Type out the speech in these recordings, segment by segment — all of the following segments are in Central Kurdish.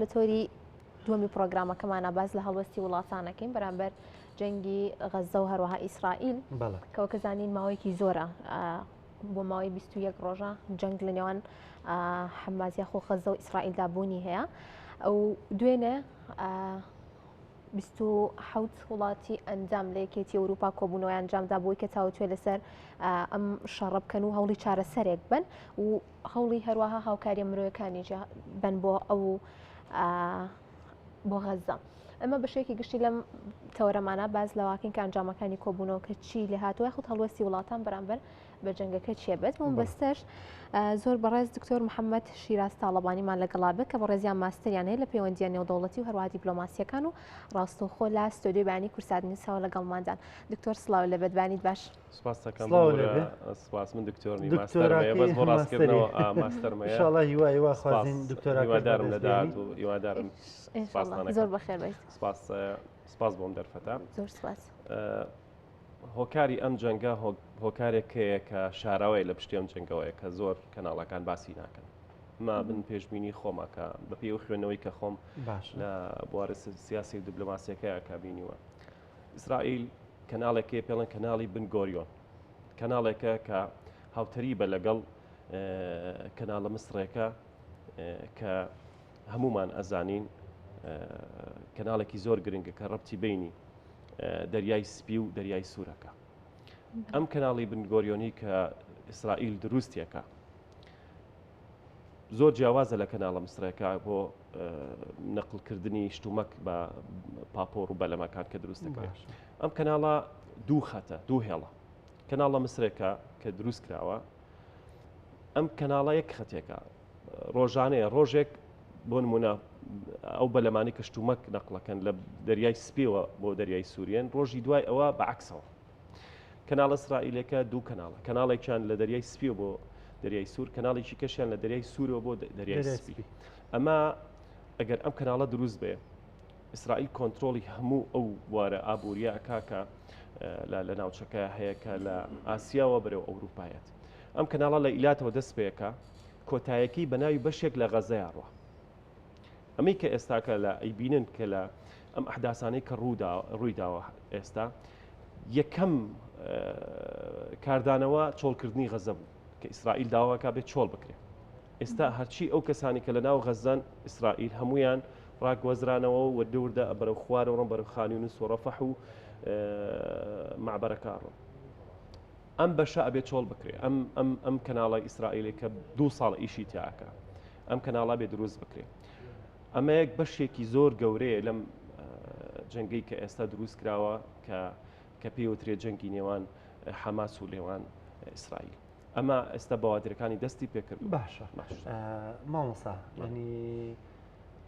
لە تۆری دووەمی پرۆگرامەکەمانە باز لە هەڵوەستی وڵاتانەکەین بەرامبەر جەنگی غەزە و هەروەها ئیسرائیل کەوە کە زانین ماوەیەکی زۆرە بۆ ماوەی 21 ڕۆژە جەنگ لە نێوان حەماس یاخۆ غەزە و ئیسرائیلدا بوونی هەیە ئەو دوێنێ 27 وڵاتی ئەنجام لە یەکێتی ئەوروپا کۆبوونەوەی ئەنجامدا بۆی کە تاوتوێ لەسەر ئەم شەڕە بکەن و هەوڵی چارەسەرێک بن و هەوڵی هەروەها هاوکاریە مرۆیەکانی بن بۆ ئەو بۆ غەزە. ئەمە بەشێکی گشتی لەم تەوەرەمانە باز لەواکەین کە ئەنجامەکانی کۆبوونەوە کە چی لێ هاتووە خودت هەڵوەستی وڵاتان بەرامبەر بە جەنگەکە چیە بێت بۆم بەستەش زۆر بەڕێز دکتۆر محەممەد شیراز تاڵەبانیمان لەگەڵا بێت کە بەڕێزیان ماستریان هەیە لە پەیوەندیان نێودەوڵەتی و هەروەها دیپلۆماسیەکان و ڕاستەوخۆ لە ستۆدیۆی بەیانی کورساتنی ساوە لەگەڵماندان. دکتۆر سڵاو لەبێت بانیت باش. سپاس دەکەم سپاس من دکتۆرنی ماستەرمەیە بەس بۆ ڕاستکردنەوە ماستەرمەیە ئینشاءالله هیوا خوازین دکتۆر هیوادارم لەدات و هیوادارم زۆر بەخێر بیت. سپاس بۆم دەرفەتە زۆر سپاس. هۆکاری ئەم جەنگە هۆکارێک هەیە کە شاراوەی لە پشتی ئەم جەنگەوەیە کە زۆر کەناڵەکان باسی ناکەن. ما من پێشبینی خۆماکە بەپێی و خوێنەوەی کە خۆم لە بوارە سیاسی و دیپلۆماسیەکەیە کابینیوە. ئیسرائیل کەناڵێکی پێڵەن کەناڵی بن گۆریۆن، کەناڵێکە کە هاوتەری بە لەگەڵ کەناڵە مسرێکە کە هەمومان ئەزانین کەناڵێکی زۆر گرنگە کە ڕەبتی بینی دەریای سپی و دەریای سوورەکە. ئەم کەناڵی بنگۆریۆنی کە ئیسرائیل دروستیەکە زۆر جیاوازە لە کەناڵە مسرەکە بۆ نەقلکردنی شتومەک بە پاپۆر و بەلەمەکان کە دروستەکە. ئەم کەناڵە دوو خەتە دوو هێڵە. کەناڵە مسرێکە کە دروست کراوە ئەم کەناڵە یەک خەتێکە ڕۆژانەیە ڕۆژێک بۆ نمونە ئەو بەلەمانی کە شتومەک نەقلەکەن لە دەریای سپیەوە بۆ دەریای سووریێن ڕۆژی دوای ئەوە بەعکسەوە. کەناڵە ئیسرائیلەکە دوو کەناڵە، کەناڵێکیان لە دەریای سپیە بۆ دەریای سوور، کەناڵێکی کەشیان لە دەریای سوورەوە بۆ دەریای سپی. ئەمە ئەگەر ئەم کەناڵە دروست بێ ئیسرائیل کۆنتترۆلی هەموو ئەو وارە ئابوووریە ئەکاکە لە ناوچەکە هەیە کە لە ئاسیاوە بەرەو ئەوروپایەت. ئەم کەناڵە لە ئیلاتەوە دەست پێەکە کۆتایەکی بە ناوی بەشێک لە غەزەیە ڕوە. ئەمەی کە ئێستاکە لە ئەیبینن کە لە ئەم ئەحداسانەی کە ڕوویداوە ئێستا یەکەم کاردانەوە چۆڵکردنی غەزە بوو کە ئیسرائیل داواکە بێت چۆڵ بکرێت. ئێستا هەرچی ئەو کەسانی کە لە ناو غەزەن ئیسرائیل هەمویان ڕاگوەزرانەوە و وەردەوردە بەرەو خوارە و ڕۆم بەرەو خانیونس و ڕەفەح و معبەرەکە ڕۆن. ئەم بەشە ئەبێت چۆڵ بکرێت. ئەم کەناڵی ئیسرائیلی کە 2 ساڵ ئیشی تیاکە ئەم کەناڵا بێت دروست بکرێت. ئەمە یەک بەشێکی زۆر گەورەیە لەم جەنگەی کە ئێستا دروست کراوە کە پێوترێت جەنگی نێوان حەماس و لێوان ئیسرائیل. ئەمە ئێستا بەوادرەکانی دەستی پێکرد. باشە مامۆستا ینی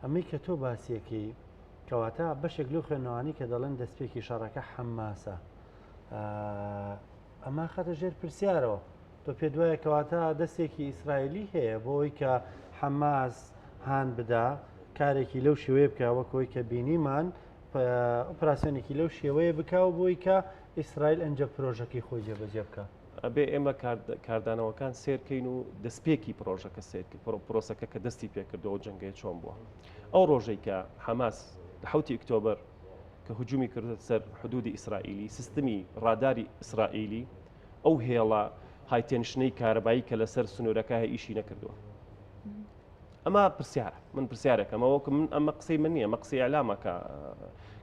ئەمەی کە تۆ باسیەکەی کەواتە بەشێک لەو خوێنەوانی کە دەڵێن دەستپێکی شەڕەکە حەماسە ئەمە خەتە ژێر پرسیارەوە. تۆ پێ دوایە کەواتە دەستێکی ئیسرائیلی هەیە بۆی کە حەماس هان بدا کارێکی لەو شێوەیە بکە وەکەوەی کە بینیمان ئۆپراسیۆنێکی لەو شێوەیە بکە و بۆی کە ئیسرائیل ئەنجە پرۆژەکەی خۆی جێبەجێ بکە. ئەبێ ئێمە کاردانەوەکان سێرکەین و دەستپێکی پرۆژەکە سێرکە پرۆسەکە کە دەستی پێکردەوە جەنگەیە چۆن بووە. ئەو ڕۆژەی کە حەماس لە 7 ئۆکتۆبر کە هجومی کردە سەر حدودی ئیسرائیلی سیستمی ڕاداری ئیسرائیلی ئەو هێڵە هایتێنشنەی کارەبایی کە لەسەر سنوورەکە هەیە ئیشی نەکردووە. ئەمە پرسیارە من پرسیارێکم ئەوە من ئەمە قسەی من نییە، مە قسەی ئەلامە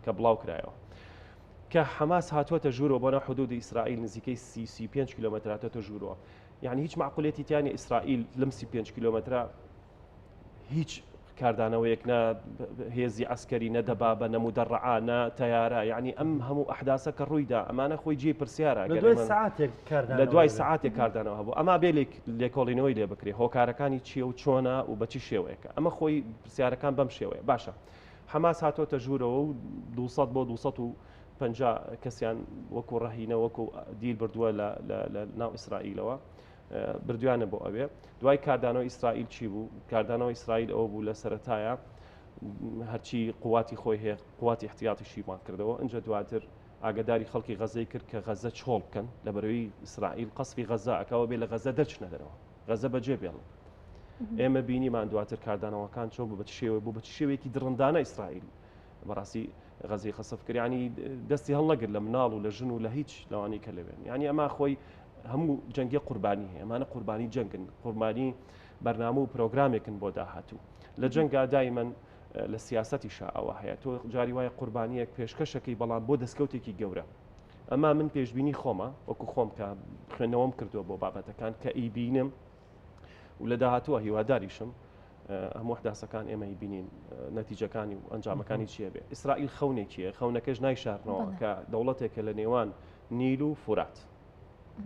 کە بڵاو کرایەوە کە حەماس هاتووەتە ژوورەوە بۆ ناو حدودی ئیسرائیل نزیکەی 35 کیلۆمەتر هاتووەتە ژوورەوە. یعنی هیچ معقولێتی تیانی ئیسرائیل لەم 35 کیلۆمەترە هیچ کاردانەوەیەک نە هێزی عسکەری نەدەبا بە نەمودەڕعا نە تەیارە. یعنی ئەم هەموو ئەحداسە کە ڕوویدا ئەمانە خۆی جێ پرسیارە لە دوای سعاتێک کاردانەوە هەبوو. ئەما بێ لێکۆڵینەوەی لێ بکرێ هۆکارەکانی چیە و چۆنە و بەچی شێوەیەکە. ئەمە خۆی پرسیارەکان بەم شێوەیە. باشە حەماس هاتوۆتە ژوورەوە و 200 بۆ 250 کەسیان وەکو ڕەهینە وەکو دیل بردووە لە ناو ئیسرائیلەوە بردویانە بۆ ئەوێ. دوای کاردانەوە ئیسرائیل چی بوو؟ کاردانەوە ئیسرائیل ئەوە بوو لە سەرەتایە هەرچی قواتی خۆی هەیە قواتی احتیاطی شیمان کردەوە. ئەنجە دواتر ئاگداری خەڵکی غەزەی کرد کە غەزە چۆڵ بکەن لە بەرەوەی ئیسرائیل قەسفی غەزە ئەکەوە بێ لە غەزە دەرچنە دەرەوە غەزە بەجێ بێڵن. ئێمە بینیمان دواتر کاردانەوەکان چۆن بە شێوە بوو بە شێوەیەکی درڕندانە ئیسرائیل بەڕاستی غەزی خەسەف کرد ینی دەستی هەڵنەگرت لە مناڵ و لە ژن و لە هیچ لەوانی کە لەوێن ینی ئەما خۆی هەموو جەنگی قوربانی هەیە ئەمانە قوربانی جەنگن قوربانی بەرنامە و پرۆگرامێکن بۆ داهاتوو لە جەنگا دایمەن لە سیاسەتی شاءەوە هەیە تۆ جاری وایە قوربانیەک پێشکەشەکەی بەڵام بۆ دەستکەوتێکی گەورە ئەما من پێشبینی خۆمە وەکو خۆم کە خوێندنەوەم کردووە بۆ بابەتەکان کە ئیبینم و لە داهاتووە هیواداریشم هەموو حداسەکان ئێمە بینین نەتیجەکانی و ئەنجامەکانی چیە بێ ئیسرائیل خەونێکیە خەونەکەش نایشارنەوە کە دەوڵەتێکە لە نێوان نیل و فورات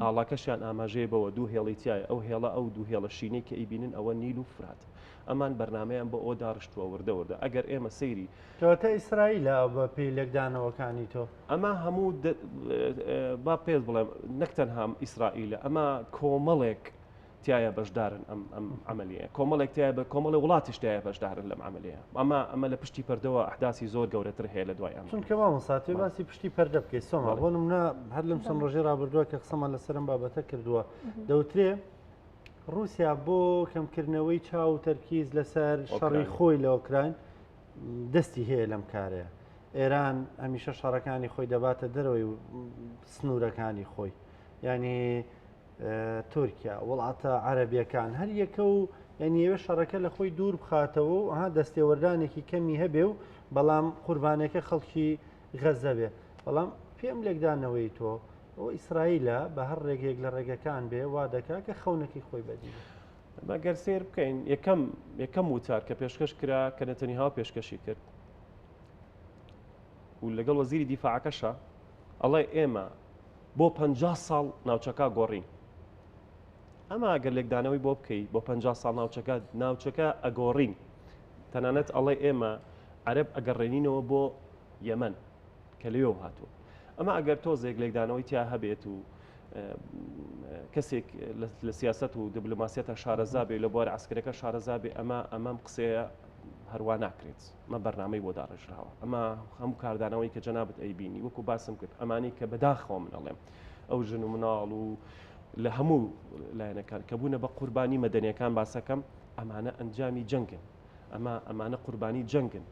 ئاڵاکەشیان ئاماژەیە بەوە دوو هێڵی تایە ئەو هێڵە ئەو دوو هێڵە شینەی کە ئیبینن ئەوە نیل و فرات ئەمان بەرنمەیان بۆ ئەو داڕشتووە وردەوردە ئەگەر ئێمە سەیری کەواتە ئیسرائیلە بە پێی لەکدانەوەکانی تۆ ئەمە هەموو با پێت بڵێم نەکتەنها ئیسرائیلە ئەمە کۆمەڵێک تایە بەشدارن ئەم عملیە کۆمەڵێک تایە بە کۆمەڵی وڵاتیش تایە بەشدارن لەم عملیە ئەمە لە پشتی پەردەوە ئەحداسی زۆر گەورەتر هەیە لە دوای ئەم چونکە مامۆستا باسی پشتی پەردە بکەیت سۆما بۆ نمونە هەر لەم چەند ڕۆژەی ڕابردووە کە قسەمان لەسەرم بابەتە کردووە دەوترێ رووسیا بۆ کەمکردنەوەی چاو تەرکیز لەسەر شەڕی خۆی لە ئۆکراین دەستی هەیە لەم کارەیە ئێران هەمیشە شەڕەکانی خۆی دەباتە دەرەوەی سنوورەکانی خۆی ینی تورکیا وڵاتە عەرەبیەکان هەر یەکە و یعنیەوە شەڕەکە لە خۆی دوور بخاتەوە و ها دەستێوەردانێکی کەمی هەبێ و بەڵام قوربانەکە خەڵکی غەزە بێ بەڵام پێم لێکدانەوەی تۆ ئەو ئیسرائیلە بە هەر ڕێگەیەک لە ڕێگەکان بێ وا دەکا کە خەونەکی خۆی بەدی بەگەر سێر بکەین یەکەم وتار کە پێشکەش کرا کە نەتەنیاهو پێشکەشی کرد و لەگەڵ وەزیری دیفاعەکەشە ئەڵێ ئێمە بۆ 50 ساڵ ناوچەکە گۆڕین ئەمە ئەگەر لێکدانەوەی بۆ بکەیت بۆ 50 ساڵ ناوچەکە ئەگۆڕین تەنانەت ئەڵێ ئێمە عەرەب ئەگەڕێنینەوە بۆ یەمەن کە لەوێ هاتووە ئەمە ئەگەر تۆزێک لێکدانەوەی تیا هەبێت و کەسێک لە سیاست و دیبلۆماسیەتە شارەزا بێ لە بواری عسکرەکە شارەزا بێ ئەمەم قسەیە هەروە ناکرێت ئەمە بەرنامەی بۆ داڕێژراوە ئەمە هەموو کاردانەوەی کە جەنابەت ئەیبینی وەکو باسم کرد ئەمانی کە بەداخەوە من ئەڵێم ئەو ژن و مناڵ و لە هەموو لایەنەکان کە بوونە بە قوربانی مەدەنیەکان باسەکەم ئەمانە ئەنجامی جەنگن ئەمانە قوربانی جەنگن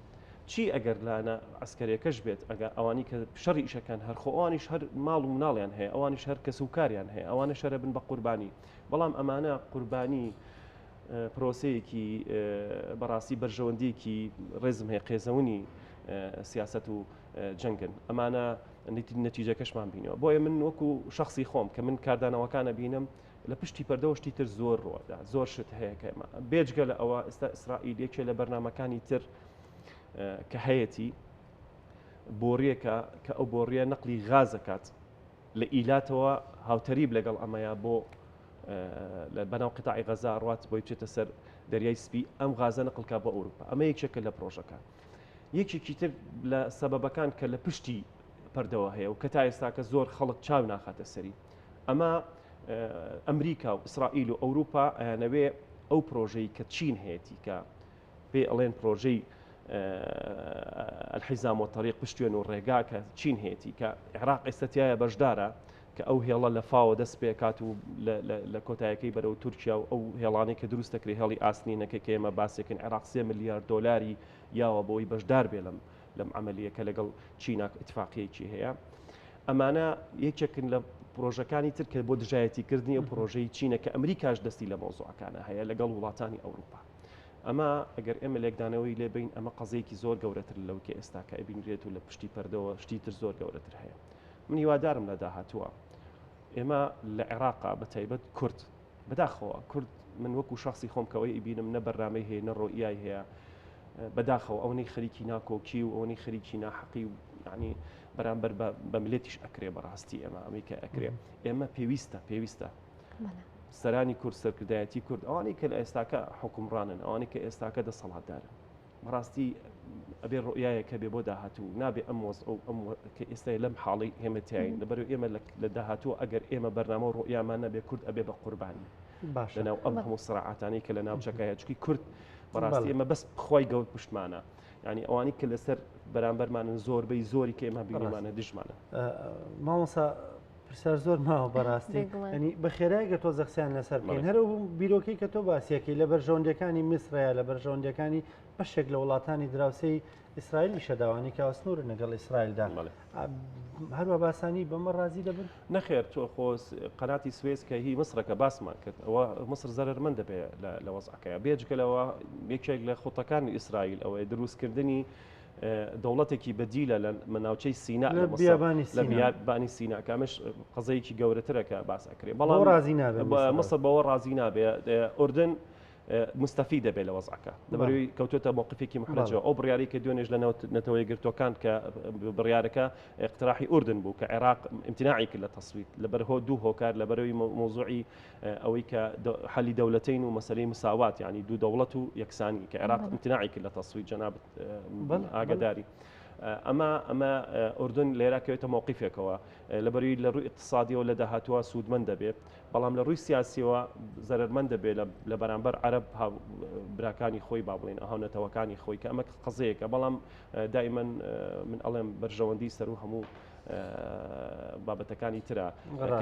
چی ئەگەر لاەنە ئەسکەرێکەش بێت ئەگەر ئەوانی کە شەڕی ئیشەکان هەرخۆ ئەوانیش هەر ماڵ و مناڵیان هەیە ئەوانیش هەر کەس و کاریان هەیە ئەوانە شەرە بن بە قوربانی بەڵام ئەمانە قوربانی پرۆسەیەکی بەڕاستی بەرژەوەندیەکی ڕێزم هەیە قێزەونی سیاست و جەنگن ئەمانە نەتیجەکەشمان بینەوە بۆیە من وەکو شخصی خۆم کە من کاردانەوەکانە بینم لە پشتی پەردەوە شتی تر زۆر ڕۆدا زۆر شت هەیە کە ئێمە بێجگە لە ئەوە ئێستا ئیسرائیل یەکێ لە بەرنامەکانی تر کە هەیەی بۆڕیەکە کە ئەو بۆڕیە نەقلی غازەکات لە ئیلاتەوە هاوتەریب لەگەڵ ئەمەیە بۆ لە بەناو قتاعی غەزا ڕات بۆی بچێتە سەر دەریای سپی ئەم غازە نەقلکا بۆ ئەوروپا ئەمە یەکێکە لە پرۆژەکە یەکێکی تر لە سەبەبەکان کە لە پشتی پەردەوە هەیە و کە تا ئێستاکە زۆر خەڵک چاو ناخاتە سەری ئەمە ئەمریکا و ئیسرائیل و ئەوروپا ئەیانەوێ ئەو پرۆژەی کە چین هەیەی کە پێ ئەڵێن پرۆژەی الحیزام و طریق پشتوێن و ڕێگا کە چین هەیەی کە عێراق ئێستاتایە بەشدارە کە ئەو هێڵە لە فاوە دەست پێکات و لە کۆتایەکەی بەرەو تورکیا و ئەو هێڵانی کە دروست دەکرێت هێڵی ئاسنینەکە کە ئێمە باسێکن عێراق 3 ملیارد دۆلاری یاوە بۆی بەشدار بێ لەم عملیەکە لەگەڵ چینە اتفاقیەکی هەیە ئەمانە یەکێکن لە پرۆژەکانی تر کە بۆ دژایەتیکردنی ئەو پرۆژەی چینە کە ئەمریکاش دەستی لە مۆزوعەکانە هەیە لەگەڵ وڵاتانی ئەوروپا ئەمە ئەگەر ئێمە لێکدانەوەی لێبین ئەمە قەزەیەکی زۆر گەورەتر لەوکە ئێستا کە ئەبینرێت و لە پشتی پەردەوە شتی تر زۆر گەورەتر هەیە من هیوادارم لە داهاتووە ئێمە لە عێراقا بەتایبەت کورد بەداخەوە کورد من وەکو شخصی خۆم کەوەی ئیبینم نە بەرنامەی هەیە نە ڕۆئیای هەیە بەداخەوە ئەوەی خەریکی ناکۆکی و ئەوەی خەریکی ناحەقی و یعنی بەرامبەر بە ملێتیش ئەکرێ بەڕاستی ئێمە ئەمریکا ئەکرێ ئێمە پێویستە سەرانی کورد سەرکردایەتی کورد ئەوانەی کە لە ئێستاکە حکومڕانن ئەوانەی کە ئێستاکە دەسەڵاتدارن بەڕاستی ئەبێ ڕۆیایەکە بێ بۆ داهاتوو نابێ ئەم کە ئێستا لەم حاڵی هێمەتیاین لەبەرو ئێمە لە داهاتووە ئەگەر ئێمە بەرنامە و ڕۆیامان نەبێ کورد ئەبێ بە قوربانی لەناو ئەم هەموو سڕعاتانی کە لە ناوچەکەیە چکی کورد بەڕاستی ئێمە بەس خۆی گەوت پشتمانە ینی ئەوانی کە لەسەر بەرامبەرمانن زۆربەی زۆری کە ئێمە بینیمانە دژمانە مامۆستا پرسیار زۆر ماوە بەڕاستی بێگومان. ئەنی بە خێرایگە تۆزە قسەیان لەسەر بکەین هەرو بیرۆکەی کە تۆ باسیەکەی لە بەرژەوەندەکانی میسرەیە لە بەرژەوەندەکانی بەشێک لە وڵاتانی دراوسەی ئیسرائیلی شەداوانی کە سنوورە لەگەڵ ئیسرائیلدا هەروە باسانی بەمە ڕازی دەبن نەخێر تۆ خۆ قەناتی سوێز کە هی مسرەکە باسمان کرد ئەوە مسر زەرمەند دەبێت لە وەزعەکەیە بێجگەلەوە یەکێک لە خوتەکانی ئیسرائیل ئەوەی دروستکردنی دەوڵەتێکی بەدیلە لە مناوچەی سینا لە بیابانی سینا کامش قەزەیەکی گەورەترەکە باسەکرێ بەڵام ڕازی نابێت مەسر بەوە ڕازی نابێت ئوردن مستفی دەبێت لە وەزعەکە دەبەروی کەوتوتە مووقفێکی محرجەوە ئەو بڕیاری کە دوێنێژ لە نەتەوەی گرتوەکان کە بڕیارەکە اقتراحی ئوردن بوو کە عێراق امتناعی کرد لە تەسویت لەبەر دوو هۆکار لەبەرەوەی مۆزوعی ئەوەی کە حەلی دەولەتین و مەسەلەی مساوات یعنی دوو دەوڵەت و یەکسانی کە عێراق امتناعی کرد لە تەسویت جەناب ئاگاداری ئەمە ئوردن لێراکەوێتە مووقفێکەوە لەبەروی لە ڕووی اقتصادیەوە لە داهاتوە سوودمەند دەبێت بەڵام لە ڕووی سیاسیەوە زەرمەند دەبێت لە بەرامبەر عەرەب براکانی خۆی با بڵێن هاونەتەوەکانی خۆی کە ئەمە قەزەیەکە بەڵام دائما من ئەڵێم بەرژەوەندی سەر و هەموو بابەتەکانی ترە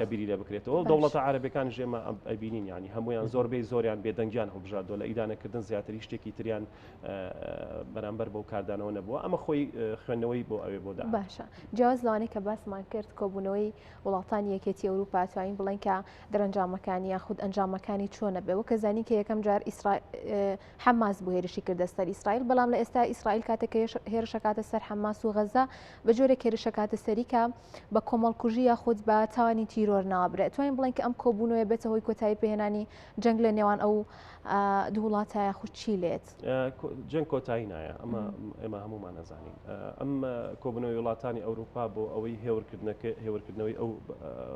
کە بیری لێ بکرێتەوە دەوڵەتە عەرەبەکان ژێمە ئەبینین ینی هەمویان زۆربەی زۆریان بێدەنگیان هەڵبژاردووە لە ئیدانەکردن زیاتری شتێکی تریان بەرامبەر بەو کاردانەوە نەبووە ئەمە خۆی خوێندنەوەی بۆ ئەوێ بۆ دا باشە جیاواز لەوانەیە کە باسمان کرد کۆبوونەوەی وڵاتانی یەکێتی ئەوروپا توانین بڵێن کە دەرەنجامەکانی یاخود ئەنجامەکانی چۆنە بێ وەکە زانی کە یەکەم جار حەماس بۆ هێرشی کردە سەر ئیسرائیل بەڵام لە ئێستا ئیسرائیل کاتێک هێرشەکاتە سەر حەماس و غەزا بە جۆرێک هێرشەکاتە سەری کە بە کۆمەڵکوژی یاخود بە تاوانی تیرۆر نابرێت توانین بڵێن کە ئەم کۆبوونەوەی بێتە هۆی کۆتایی پێهێنانی جەنگ لە نێوان ئەو دوو وڵاتە یاخود چی لێت جەنگ کۆتایی نایە ئێمە هەمومان نەزانین ئەم کۆبوونەوەی وڵاتانی ئەوروپا بۆ ئەوەی هێورکردنەوەی ئەو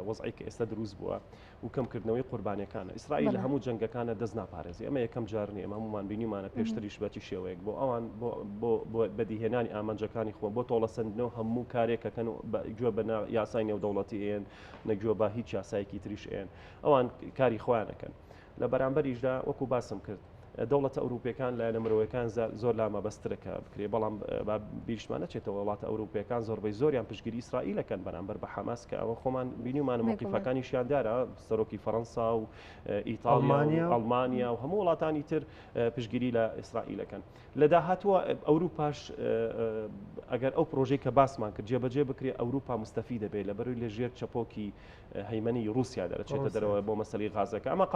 وەزعی کە ئێستا دروست بووە و کەمکردنەوەی قوربانیەکانە ئیسرائیل لە هەموو جەنگەکانە دەست ناپارێزی ئەمە یەکەم جار نیە ئەمە هەمومان بینیمانە پێشتریش بەچی شێوەیەک بۆ ئەوان بۆ بەدیهێنانی ئامانجەکانی خۆ بۆ تۆڵەسەندنەوە هەموو کارێکەکەن گوێ بە یاسای نێودەوڵەتی ئێن نەگوێ بە هیچ یاسایەکی تریش ئێن ئەوان کاری خۆیانەکەن لە بەرامبەریشدا وەکو باسم کرد دەوڵەتە ئەوروپیەکان لە مرۆیەکان زۆر لامە بەسترەکە بکرێ بەڵام بیرشمان نەچێتەوە وڵاتە ئەوروپیەکان زۆربەی زۆریان پشتگیری ئیسرائیلەکەن بەرامبەر بە حەماس کە ئەوە خۆمان بینیمانە موقیفەکانیشیان دارە سەرۆکی فەڕەنسا و ئیتاڵیا و ئەڵمانیا و هەموو وڵاتانی تر پشتگیری لە ئیسرائیلەکەن لە داهاتووە ئەوروپاش ئەگەر ئەو پرۆژەی کە باسمان کرد جێبەجێ بکرێ ئەوروپا مستەفی دەبێت لەبەروی لە ژێر چەپۆکی هەیمەنی رووسیا دەرەچێتە دەرەوە بۆ مەسەلەی غازەکە ئەمە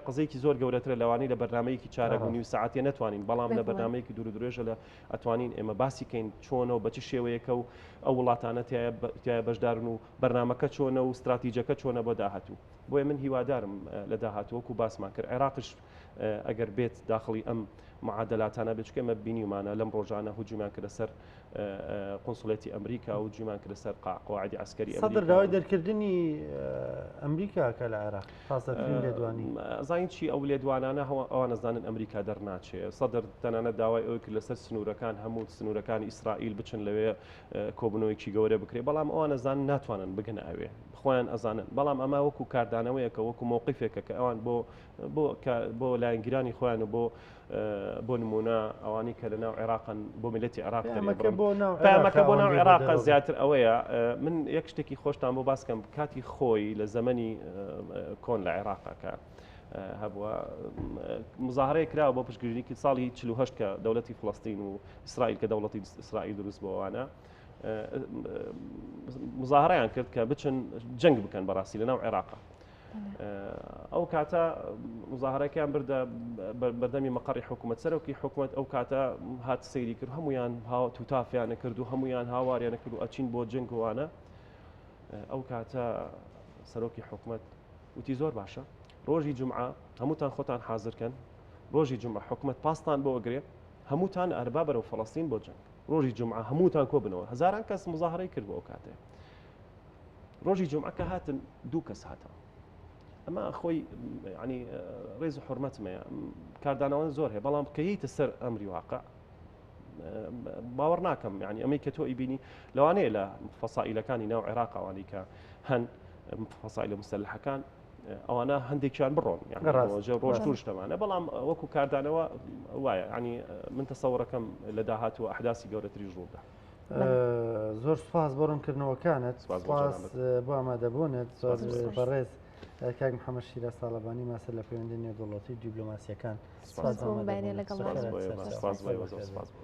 قەزەیەکی زۆر گەورەترە لەوانەی لە بەرنامەیەکی چارەگە و نیو ساعتێ نەتوانین بەڵام لە بەرنامەیەکی دوور و درێژە لە ئەتوانین ئێمە باسی کەین چۆنە و بە چ شێوەیەکە و ئەو وڵاتانە تایە بەشدارن و بەرنامەکە چۆنە و استراتیجەکە چۆنە بۆ داهاتوو بۆیە من هیوادارم لە داهاتووەکو باسمان کرد عێراقش ئەگەر بێت داخلی ئەم معادلاتانە بچکەمە بینیمانە لەم ڕۆژانە هجومیان کردە سەر قۆنسڵێتی ئەمریکا و هجومیان کردە سەر قواعدی عسکەری ئەمریکا سەدر داوای دەرکردنی ئەمریکا کە لە عێراق تازەترین لێدوانی زین چی ئەو لێدوانانە ئەوان نەزانن ئەمریکا دەرناچێت سەدر تەنانەت داوای ئەوە کرد لەسەر سنوورەکان هەموو سنوورەکانی ئیسرائیل بچن لەوێ کۆبوونەوەیکی گەورە بکرێ بەڵام ئەوان نەزانن ناتوانن بگن ئەوێ خۆیان ئەزانن بەڵام ئەمە وەکو کاردانەوەیەکە وەکو مووقفێکە کە ئەوان بۆ لایەنگیرانی خۆیان و بۆ نمونە ئەوانی کە لەناو عێراقن بۆ میلەتی عێراق پامەکە بۆ ناو عێراق زیاتر ئەوەیە من یەک شتێکی خۆشتان بۆ باسکەم کاتی خۆی لە زەمەنی کۆن لە عێراقەکە هەبووە مزاهرەیە کراوە بۆ پشتگیریکی ساڵی 48 کە دەوڵەتی فڵەستین و ئیسرائیل کە دەوڵەتی ئیسرائیل دروست بۆوانە مزاهرەیان کرد کە بچن جەنگ بکەن بەڕاستی لەناو عێراقە ئەو کاتە مزاهرەکەیان بردە بەردەمی مەقەڕی حکوومەت سەرۆکی حکوومەت ئەو کاتە هات سەیری کرد هەمویان توتافیانە کرد و هەمویان هاواریانە کرد و ئەچین بۆ جەنگوانە ئەو کاتە سەرۆکی حکوومەت وتی زۆر باشە ڕۆژی جمعە هەمووتان خۆتان حازرکەن ڕۆژی جمعە حکوومەت پاستان بۆ ئەگرێ هەمووتان ئەربا بەرەو فەڵەستین بۆ جەنگ ڕۆژی جمعە هەمووتان کۆ بنەوە هەزاران کەس مزاهرەی کرد بۆ ئەو کاتێ ڕۆژی جمعە کە هاتن دوو کەس هاتەوە ئەمە خۆی ینی ڕێز و حرمەتمەیە کاردانەوە زۆر هەیە بەڵام کەیتە سەر ئەمری واقع باوەڕ ناکەم ینی ئەمەی کە تۆ ئیبینی لەوانەیە لە فەسائیلەکانی ناو عێراقەوانی کە هەن فەسائیلە مستەلحەکان ئەوانە هەندێکیان بڕۆن ڕۆژ توش تەمانە بەڵام وەکو کاردانەوە وایە ینی من تەسەوڕەکەم لە داهاتوە ئەحداسی گەورەتری ڕوودا زۆر سپاس بۆ ڕوونکردنەوەکانت سپاس بۆ سپاس جەنابەت. بۆ ئامادەبوونت سپاس بۆ بەڕێز کاک محەممەد شیرە ساڵبانی ماسە لە پەیوەندی نێودوڵەتی دیبلۆماسیەکان سپاس بۆ بەیانێ لەگەڵ سپاس بۆ ئێوە، سپاس بۆ ئێوە، زۆر سپاس بۆ